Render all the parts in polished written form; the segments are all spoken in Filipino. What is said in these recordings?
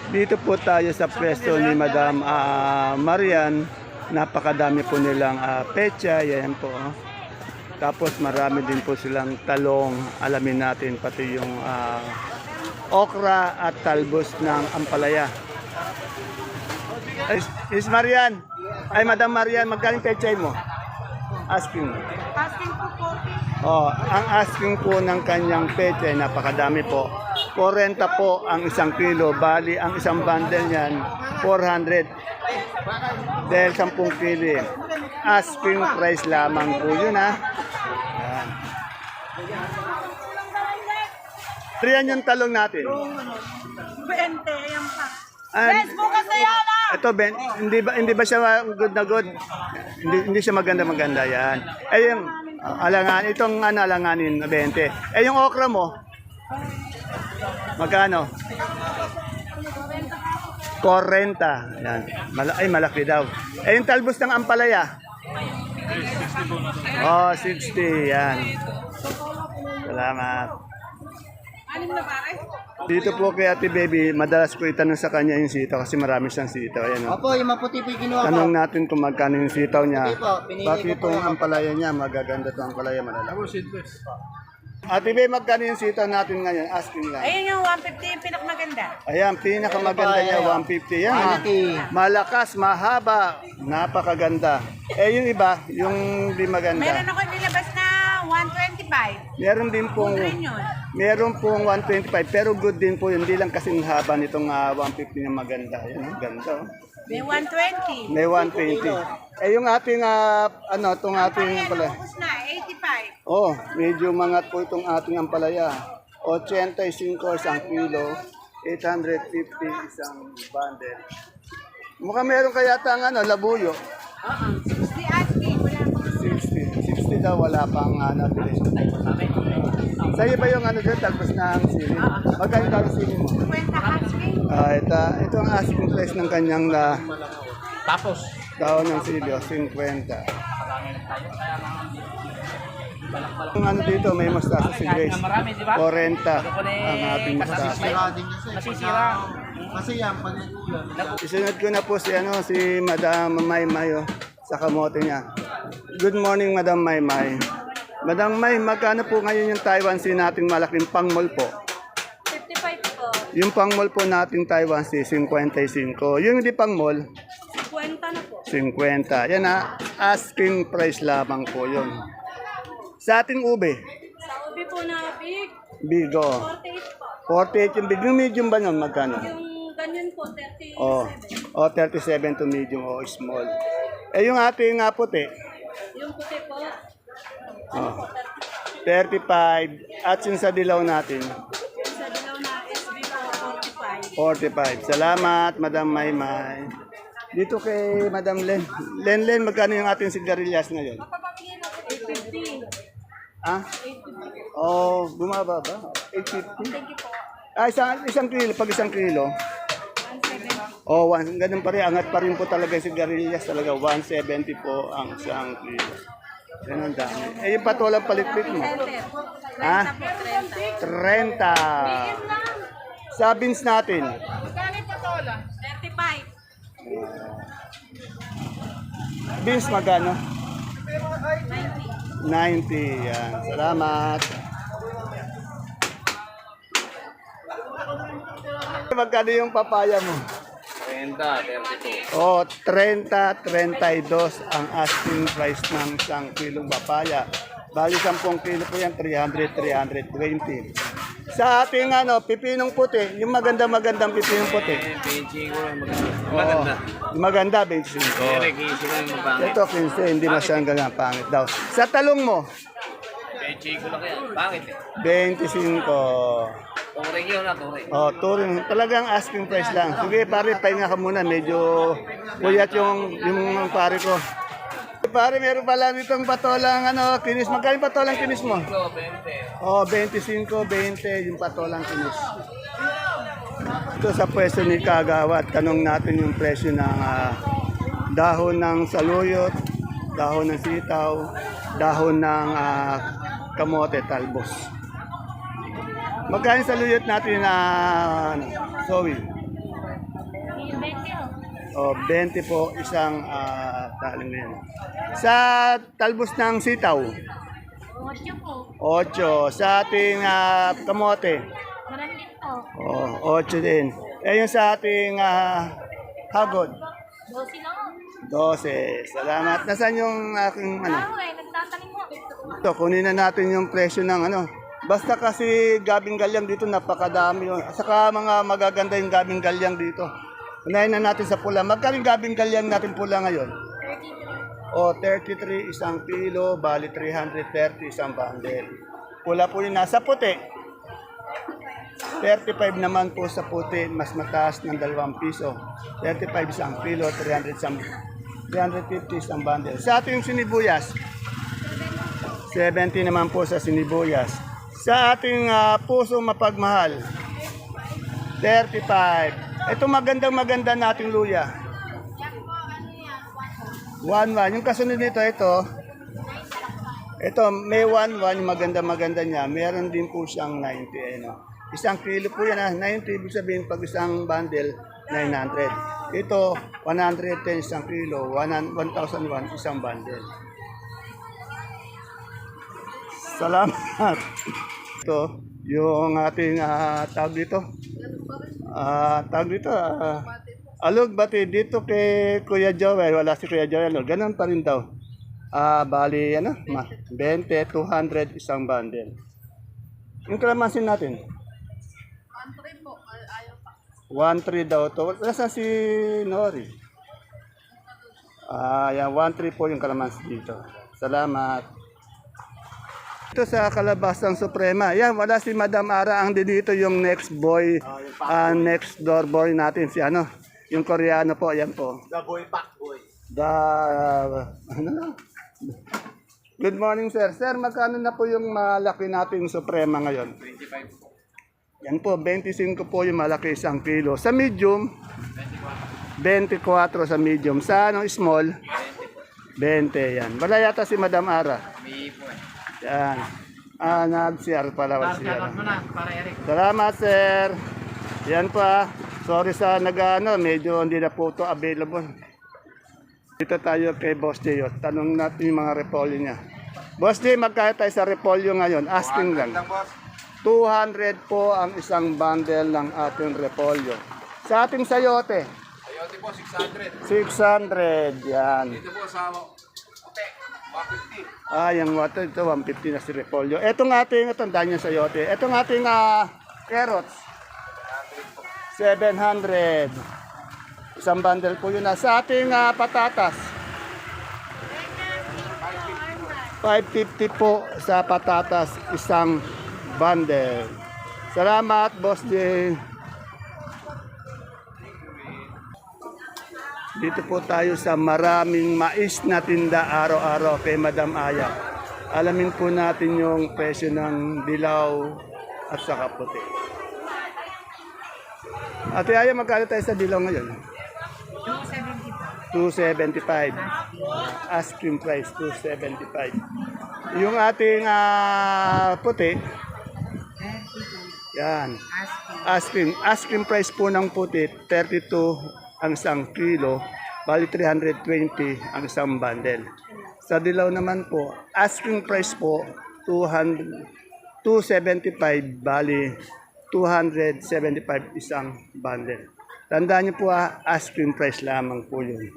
Dito po tayo sa pwesto ni Madam Marian. Napakadami po nilang pecha. Yan po. Tapos marami din po silang talong. Alamin natin pati yung okra at talbos ng ampalaya. Is Marian. Ay, Madam Marian, magkano pechay mo? Asking. Asking po 40. Oh, ang asking po ng kanyang pechay, napakadami po. 40 po ang isang kilo. Bali, ang isang bundle niyan, 400. Dahil 10 kilo. Asking price lamang po yun, ha. Yan. Riyan yung talong natin. 20, yan pa. Facebook kasi yan, ito, Ben, hindi ba siya good na good? Hindi siya maganda yan. Eh yung alangan, itong alanganin 20. Eh yung okra mo? Magkano? 40. Yan. Malaki daw. Eh yung talbos ng ampalaya? Oh, 60. Yan. Salamat. Anim na pare? Dito po kay Ate Baby, madalas ko itanong sa kanya yung sitaw kasi marami siyang sitaw. Ayan, oh. Opo, yung maputi po yung kinuha ko. Tanong natin kung magkano yung sitaw niya. Hindi po, pinili Bakit ko po itong yung- ampalaya niya, magaganda itong ampalaya, malalaki. Ate Baby, magkano yung sitaw natin ngayon? Asking lang. Ayun yung 150 yung pinakamaganda. Ayan, pinakamaganda niya, 150. Yan, ha? Quality. Malakas, mahaba, napakaganda. Eh, yung iba, yung di maganda. Meron ako nilabas na 125. Meron din pong, Green yun. meron pong 125, pero good din po yun. Hindi lang kasing haba nitong 150 na maganda. Yan, ang ganda. Oh. May 120. May 120. Eh, yung ating, itong ating Ayan, pala. ubus na, 85. Oh, medyo mangat po itong ating ampalaya. 85 isang kilo, 850 isang bundle. Mukhang meron kaya ang labuyo. 60 asking, wala pa. 60 daw, wala pang nabili. Sa'yo ba yung dyan, talbos ng sili? Magkano daw ang sili mo? 50 asking. Ito ang asking price ng kanyang Tapos, daon ng sili, 50. Yung dito, may mustasa si Grace. 40 ang ating mustasa. nasisira. Kasi yan, pag nag-ulan. Isunod ko na po si Madam Maymay sa kamote niya. Good morning, Madam Maymay. Madam May, magkano po ngayon yung Taiwan Sea nating malaking pangmol po? 55 po. Yung pangmol po nating Taiwan Sea, 55. Yung hindi pangmol, 50 na po. 50. Yan asking price lamang po yun. Sa ating ube, Sa ubi po na big, bigo. 48 po. 48 yung big. Yung medium ba yun, magkano? Yung ganyan po, 37. Oh, 37 to medium o small. Eh yung ating puti, Yung puti po, oh, 35. At yung sa dilaw natin, sa dilaw na SB po, 45. 45. Salamat, Madam Maymay. Dito kay Madam Len. Len, magkano yung ating sigarilyas ngayon? 850. Ah? Oh, bumaba ba? 850? Thank you po. Isang kilo. Pag isang kilo. 170. Oh, ganun pa rin. Angat pa rin po talaga yung sigarilyas. Talaga, 170 po ang isang kilo. Yan ang dami. Eh, yung patolang palitpit mo? 30 Ha? po, 30. 30. Sa beans natin. 35. Beans magkano? 90. 90. Yan. Salamat. Magkano yung papaya mo? 30, 32. Oh, 30, 32 ang asking price ng isang kilong papaya. Bali 10 kilo po yan, 300, 320. Sa ating pipinong puti, yung magandang pipinong puti. Pinchi ko lang Maganda. Maganda, 25. Easy lang yung pangit. Ito, 15, hindi masyadong ganyan, pangit daw. Sa talong mo, Pinchi ko lang yan. Pangit eh. 25. Turing yun na, turing. Oh, touring. Talagang asking price lang. Sige, pare, pahinga ka muna. Medyo puyat yung pare ko. Pare, meron pala nitong patolang kinis. Magkano yung patolang kinis mo? 20. Oh, 25, 20 yung patolang kinis. Ito sa pwesto ni Kagawad, tanong natin yung presyo ng dahon ng saluyot, dahon ng sitaw, dahon ng kamote, talbos. Magkano sa luyot natin na sorry? O, 20 po isang taling ngayon. Sa talbos ng sitaw, 8. Sa ating kamote, o, 8 din. Eh, yung sa ating hagod, 12. Salamat. Nasaan yung aking ano? Ito, kunin na natin yung presyo ng ano. Basta kasi gabing galyang dito napakadami yun. Saka mga magaganda yung gabing galyang dito. Unahin na natin sa pula. Magkano yung gabing galyang natin pula ngayon? 33 isang kilo, bali 330 isang bundle. Pula po yun nasa puti. 35 naman po sa puti, mas mataas ng 2 piso. 35 isang kilo, 350 isang bundle. Sa ating sinibuyas, 70 naman po sa sinibuyas. Sa ating puso mapagmahal, 35. Ito maganda nating luya. 1-1. Yung kasunod nito, ito may 1-1, yung maganda niya. Meron din po siyang 90. Ano. Isang kilo po yan. 90, ibig sabihin pag isang bundle, 900. Ito, 110 isang kilo, 1,001 isang bundle. Salamat. Ito, yung ating tawag dito. Alog bati dito kay Kuya Joel. Wala si Kuya Joel. No? Ganun pa rin daw. Bali, 20, 200 isang bundle. Yung kalamansin natin? 1-3 po. Ayaw pa. 1-3 daw to. Nasa si Nori? Yan, 1-3 po yung kalamansin dito. Salamat. Ito sa Kalabasang Suprema. Yan, wala si Madam Ara. Ang dito yung next boy, next door boy natin. Si ano, yung Koreano po. Yan po. The boy, pack boy. Good morning, sir. Sir, magkano na po yung malaki nating Suprema ngayon? 25. Yan po, 25 po yung malaki isang kilo. Sa medium, 24 sa medium. Sa ano, small, 20 yan. Wala yata si Madam Ara. May po eh. Yan. Nag-CR pala. Shoutout mo na, para Eric. Salamat, sir. Yan pa. Sorry sa medyo hindi na po ito available. Dito tayo kay Boss J. Tanong natin yung mga repolyo niya. Boss J, magkaya tayo sa repolyo ngayon? Asking lang. 200 po ang isang bundle ng ating repolyo. Sa ating sayote? Sayote po, 600. 600. Yan. Dito po sa Ote, 150. Yung water ito, 150 na si repolyo. Etong ating, tandaan niyo sayote. Etong ating carrots. 700. Isang bundle po yun. Sa ating patatas. 550 po sa patatas. Isang bundle. Salamat, Boss Jane. Dito po tayo sa maraming mais na tinda araw-araw kay Madam Aya. Alamin po natin yung presyo ng dilaw at saka puti. Ate Aya, magkano tayo sa dilaw ngayon? 275. Asking price, 275. Yung ating puti, yan. Asking price po ng puti, 32 ang isang kilo, bali 320 ang isang bundle. Sa dilaw naman po, asking price po 275, bali 275 isang bundle. Tandaan niyo po asking price lamang po yun.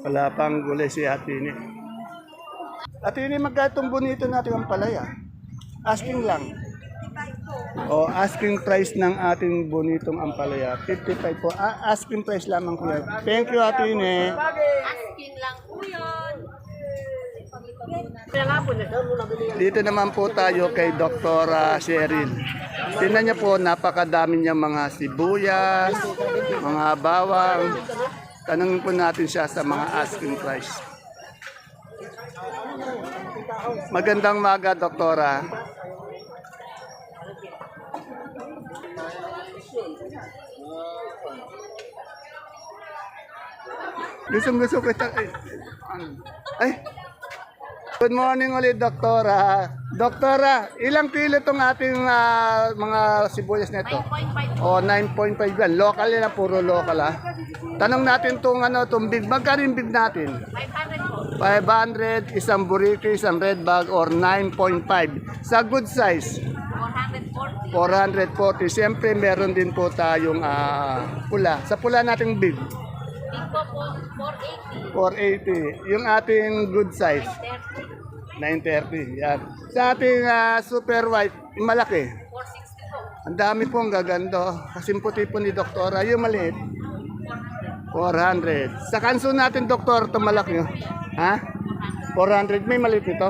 Wala pang gulay si Atini. Atini, magkatong bonito natin ang palaya. Asking lang. O, asking price ng ating bonitong ampalaya, 55 po. Asking price lamang po yan. Thank you, Atine. Asking lang po yun. Dito naman po tayo kay Dr. Cheryl. Tingnan niyo po, napakadami niya mga sibuyas, mga bawang. Tanungin po natin siya sa mga asking price. Magandang maga, Doktora. Gusto ko ito. Ay, Good morning ulit, Doktora. Doktora, ilang kilo itong ating mga sibuyas nito? 9.5. O, 9.5 yan. Local yan, puro local Tanong natin itong big. Magkano yung big natin? 500 po. 500, isang burrito, isang red bag, or 9.5. Sa good size, 440. 440. Siyempre, meron din po tayong pula. Sa pula nating big, Big po po, 480. 480. Yung ating good size, 30. 930. Yan. Sa ating super white, yung malaki. 460 po. Ang dami pong gagando. Kasing puti po ni Doktora. Yung maliit, 400. Sa kanso natin, Doktor, itong malaki. Ha? 400. May maliit ito.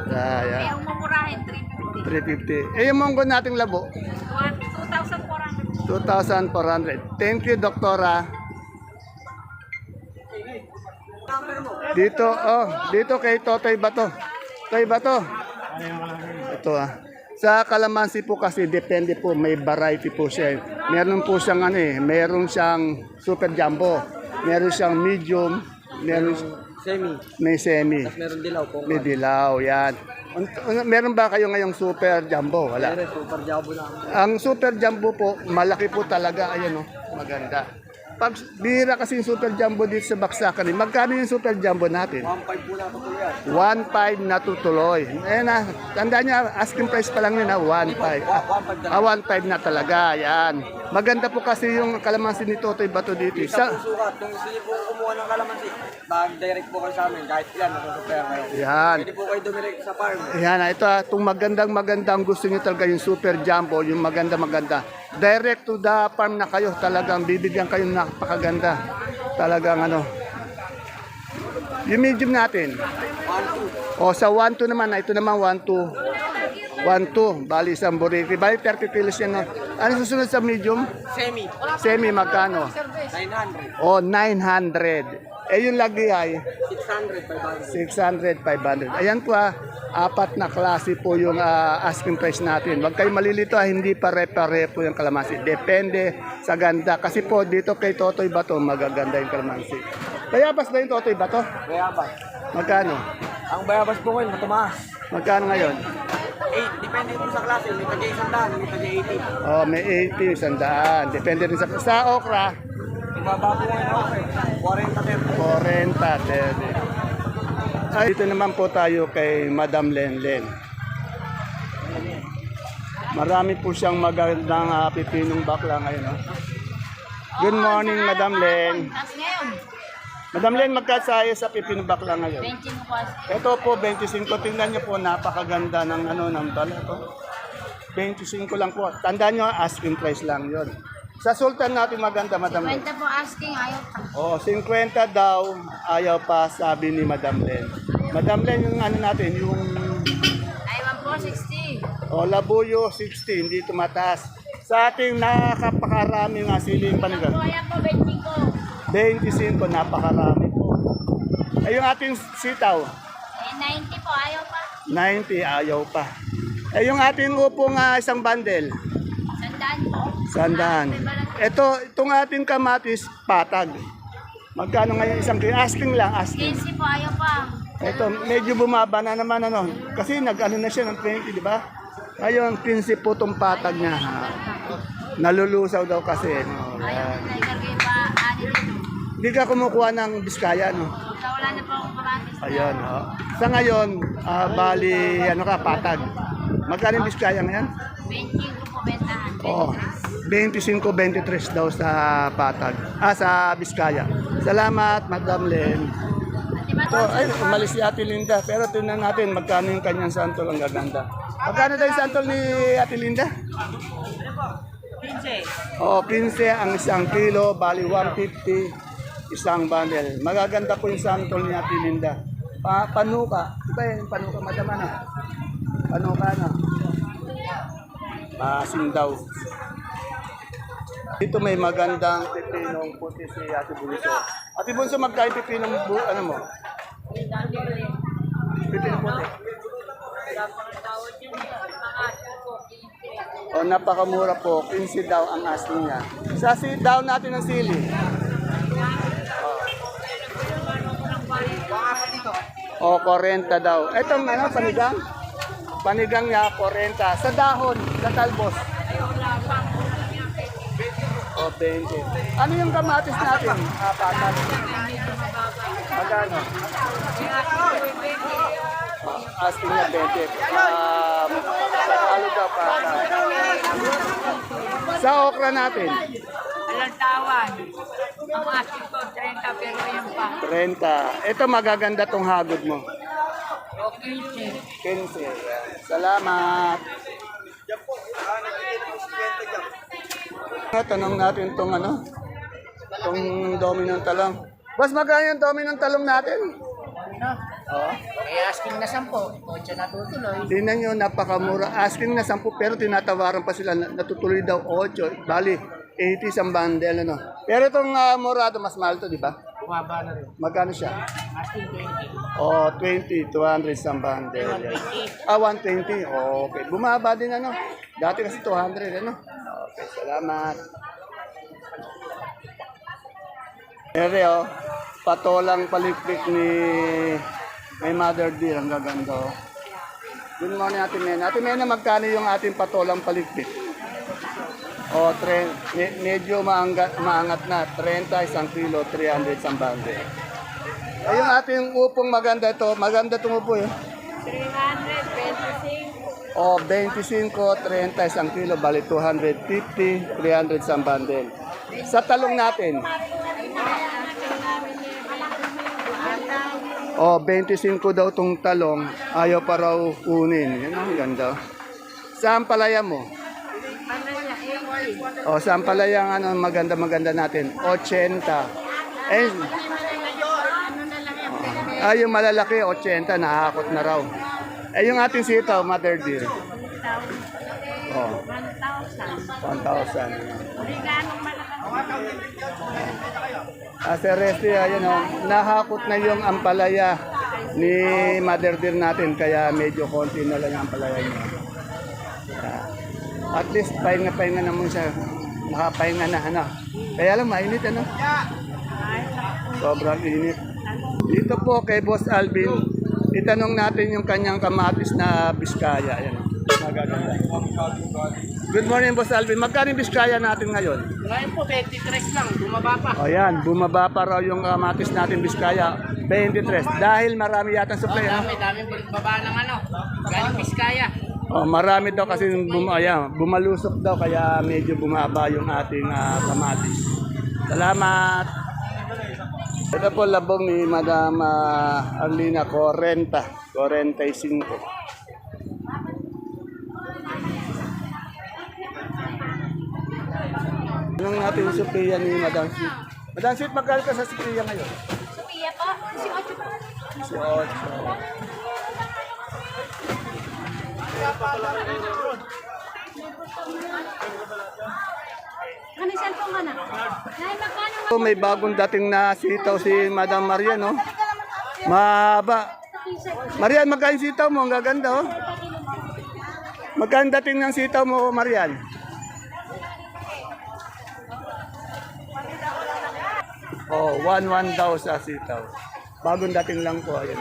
Kaya Yan. ang mamurahin, 350. 350. Eh, yung monggo nating labo, 2,400. 2,400. Thank you, Doktora. Dito kay Totoy Bato. Totoy Bato. Ito Sa kalamansi po kasi depende po, may variety po siya. Meron po siyang meron siyang super jumbo, meron siyang medium, may semi. Meron dilaw po. May dilaw, yan. Meron ba kayo ngayong super jumbo? Wala. Meron super jabo na. Ang super jumbo po, malaki po talaga. Ayan maganda. Pag bihira kasi yung super jumbo dito sa Baksakan, magkano yung super jumbo natin? 1.5 po na po yan. 1.5 na tutuloy. Ayan tandaan niya, asking price pa lang yun 1.5. 1.5 na talaga, yan. Maganda po kasi yung kalamansi ni Totoy Bato dito. Sa sukat, kung gusto niyo po kumuha ng kalamansi, mag-direct po kayo sa amin, kahit ilan, nasusupply kayo. Yan. Pwede po kayo dumirect sa farm. Ayan, ito itong magandang gusto niyo talaga yung super jumbo, yung maganda. Direct to the farm na kayo, talagang bibigyan kayo ng napakaganda. Talagang Yung medium natin. 1.2. O sa 1.2 naman, ito naman 1.2. 1.2, bali isang burrito. Bali 30 kilos yan. Ano susunod sa medium? Semi. Semi magkano? 900. O 900. Yung lagi ay 600, 500. 600, 500. Ayan po apat na klase po yung asking price natin. Huwag kayo malilito hindi pare-pare po yung kalamansi. Depende sa ganda. Kasi po dito kay Totoy Bato, magaganda yung kalamansi. Bayabas ba yung Totoy Bato? Bayabas. Magkano? Ang bayabas po ngayon, matumaas. Magkano ngayon? 8, depende po sa klase. May taga-100, may taga-80. Oh, may 80, 100. Depende rin sa okra. Ibaba po ngayon ako 40, 40, 30. Ay, dito naman po tayo kay Madam Lenlen. Marami po siyang magandang pipinong bakla ngayon. Good morning, Madam Len. Tapos ngayon, Madam Len, magkasayo sa pipinong bakla ngayon? 20 mo po. Ito po, 25. Tingnan niyo po, napakaganda ng ng bala to. 25 lang po. Tandaan niyo, asking price lang yon. Sa Sultan natin maganda, Madam Len. 50 po asking, ayaw pa. Oh, 50 daw, ayaw pa, sabi ni Madam Len. Madam Len, yung natin, yung Ayaw po, 60. Labuyo, 60, hindi tumataas. Sa ating nakapakarami nga siling panigang. Ayaw po, 20 ko. 25, napakarami po. Ay, yung ating sitaw, 90 po, ayaw pa. 90, ayaw pa. Ay, yung ating upong isang bundle, Sandaan po. sandaan. Itong ating kamatis, patag. Magkano ngayon isang kilo? Asking lang, asking. 15 po, ayaw pa. Ito, medyo bumaba na naman Kasi nag-ano na siya ng 20, di ba? Ngayon, 15 po itong patag niya. Nalulusaw daw kasi. No? Ayaw Yan. po, naikargay pa. Ani dito. Hindi ka kumukuha ng Biskaya, no? Wala na po akong kamatis. Ayun, Sa ngayon, bali, patag. Magkano yung Biskaya ngayon? 20 ko po bentahan. Oo. 25-23 daw sa patag. Sa Biskaya. Salamat, Madam Len. Ito, ay, umalis si Ate Linda. Pero tingnan natin magkano yung kanyang santol. Ang gaganda. Magkano daw yung santol ni Ate Linda? 15. Oo, 15 ang isang kilo. Bali, 150 isang bundle. Magaganda po yung santol ni Ate Linda. Panuka. Iba yung panuka, Madam Panuka na. Pasing daw. Dito may magandang pipinong puti si Ate Bunso. Ate Bunso, magkano pipinong mo? Pipinong puti. O, napakamura po. 15 daw ang asking niya. Sa daw natin ng sili. O, 40 daw. Itong ano, panigang? Panigang niya, 40. Sa dahon, sa talbos. O, 20. Ano yung kamatis natin? Patas. Magkano? Asking na 20. Sa daw patas. Sa okra natin? Alang tawan. Ang asking ko, 30 pero yan pa. 30. Ito magaganda tong hagod mo. Okay, 15. Yan. Salamat. Tanong natin tong ano, tong dominong talong. Boss, magkano yung dominong talong natin? Oh. May asking na 10. 8 na tutuloy. Tingnan nyo, napakamura. Asking na 10 pero tinatawaran pa sila. Natutuloy daw 8. Bali, 80 isang bundle. Ano? Pero itong morado, mas mahal to, di ba? Bumaba na rin. Magkano siya? Asking 20. Oh, 20, 200 isang bundle. Yan. 120. Okay. Bumaba din ano. Dati kasi 200 ano. Okay, salamat. Ere oh, patolang palikpik ni may mother deer. Ang gaganda oh. Good morning Ate Mena. Ate Mena, magkano yung ating patolang palikpik? O, medyo maangat na. 30 isang kilo, 300 isang bande. Ay, yung ating upong maganda ito. Maganda itong upo eh. 325. O, 25, 30 isang kilo, bali 250, 300 isang bundle. Sa talong natin. O, 25 daw itong talong. Ayaw pa raw kunin. Yan ang ganda. Saan palaya mo? O, saan palaya ang ano, maganda natin? 80. Eh, yung malalaki, 80, nakakot na raw. Eh, yung ating sitaw, mother dear. Oh, 1,000. Sa resti, ayun o, nahakot na yung ampalaya ni mother dear natin, kaya medyo konti na lang ang ampalaya niya. At least, pahinga naman siya. Nakapahinga na, ano. Kaya lang, mainit, ano. Sobrang init. Dito po kay Boss Alvin, itanong natin yung kanyang kamatis na biskaya. Ayan, magaganda. Good morning, Boss Alvin. Magkano yung biskaya natin ngayon? Ngayon po, 23 lang. Bumaba pa. O yan, bumaba pa raw yung kamatis natin biskaya. 23. Dahil marami yata supply. Daming baba ng ano. Galing Biskaya. Oh, marami daw kasi bumalusok daw kaya medyo bumaba yung ating kamatis. Salamat. Ito po labong ni Madam Arlina, 45. Anong natin yung Sophia ni Madam Sweet? Madam Sweet, magkano ka sa Sophia ngayon? Sophia po, 18 po. 18. Ano yung cellphone ka na? Nay, magkano? May bagong dating na sitaw si Madam Marian, no? Mahaba. Marian, magkano yung sitaw mo? Ang gaganda, oh. Magkano dating ng sitaw mo, Marian? Oh, 1,100 daw sa sitaw. Bagong dating lang po, ayan.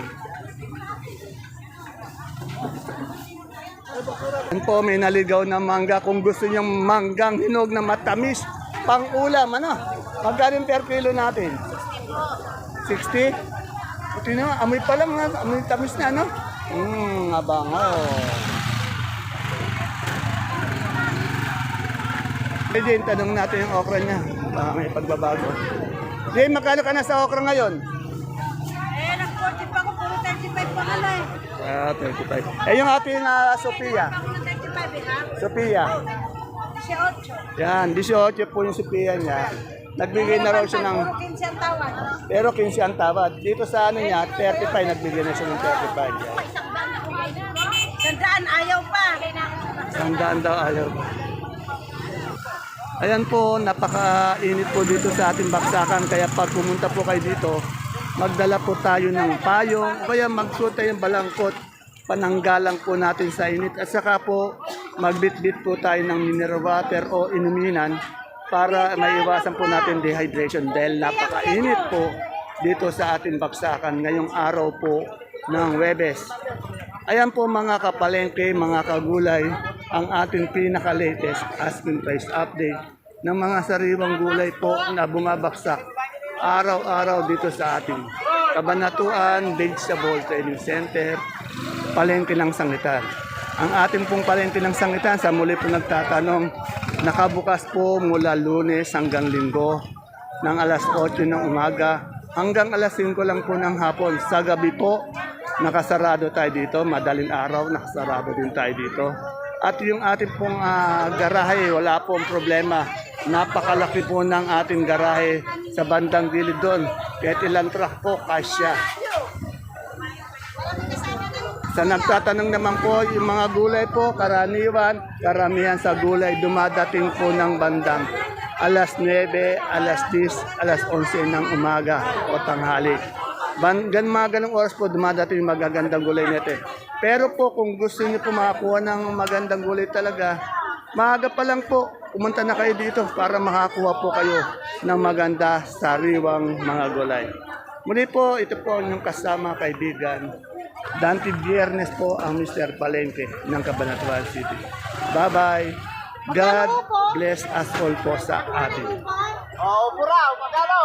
Yan po, may naligaw na mangga. Kung gusto niyong manggang hinog na matamis, pang ulam, ano? Magkano yung per kilo natin? 60? Buti na, amoy pa lang, amoy tamis na, ano? Abangaw. Eh, Jane, tanong natin yung okra niya. Baka may pagbabago. Jane, magkano ka na sa okra ngayon? Eh, nag-40 pa ako, puro 35 pa ka na eh. 35. Eh, yung ating Sophia. Ako ng 35 eh, ha? Sophia. 18. Yan, 18 po yung Sophia niya. Nagbigay na raw siya ng... Puro 15 ang tawad. Pero 15 ang tawad. Dito sa ano niya, 35. Nagbigay na siya ng 35. Yan. Sandaan, ayaw pa. Sandaan daw ayaw. Ayan po, napakainit po dito sa ating baksakan. Kaya pag pumunta po kayo dito, magdala po tayo ng payong. O kaya magsuot tayo ng balangkot. Pananggalang po natin sa init. At saka po, magbitbit po tayo ng mineral water o inuminan para maiwasan po natin dehydration. Dahil napakainit po dito sa ating baksakan. Ngayong araw po ng Webes. Ayan po mga kapalengke, mga kagulay, ang ating pinaka-latest asking price update ng mga sariwang gulay po na bumabaksak araw-araw dito sa ating Kabanatuan Vegetable Trading Center, Palengke ng Sangitan. Ang ating pong Palengke ng Sangitan, sa muli po nagtatanong, nakabukas po mula Lunes hanggang Linggo ng alas 8 ng umaga hanggang alas 5 lang po ng hapon. Sa gabi po, nakasarado tayo dito, madaling araw, nakasarado din tayo dito. At yung ating pong garahe, wala pong problema. Napakalaki po ng ating garahe sa bandang gilid doon. Kahit ilang truck po, kasya. Sa nagtatanong naman po, yung mga gulay po, karamihan sa gulay, dumadating po ng bandang alas 9, alas 10, alas 11 ng umaga o tanghali. Mga ganong oras po dumadating yung magagandang gulay nito. Pero po kung gusto niyo po makakuha ng magandang gulay talaga, maaga pa lang po, pumunta na kayo dito para makakuha po kayo ng maganda sariwang mga gulay. Muli po, ito po ang inyong kasama kaibigan. Dante Biernes po ang Mr. Palengke ng Cabanatuan City. Bye-bye. God bless us all po sa atin. Oh, mura, magkano?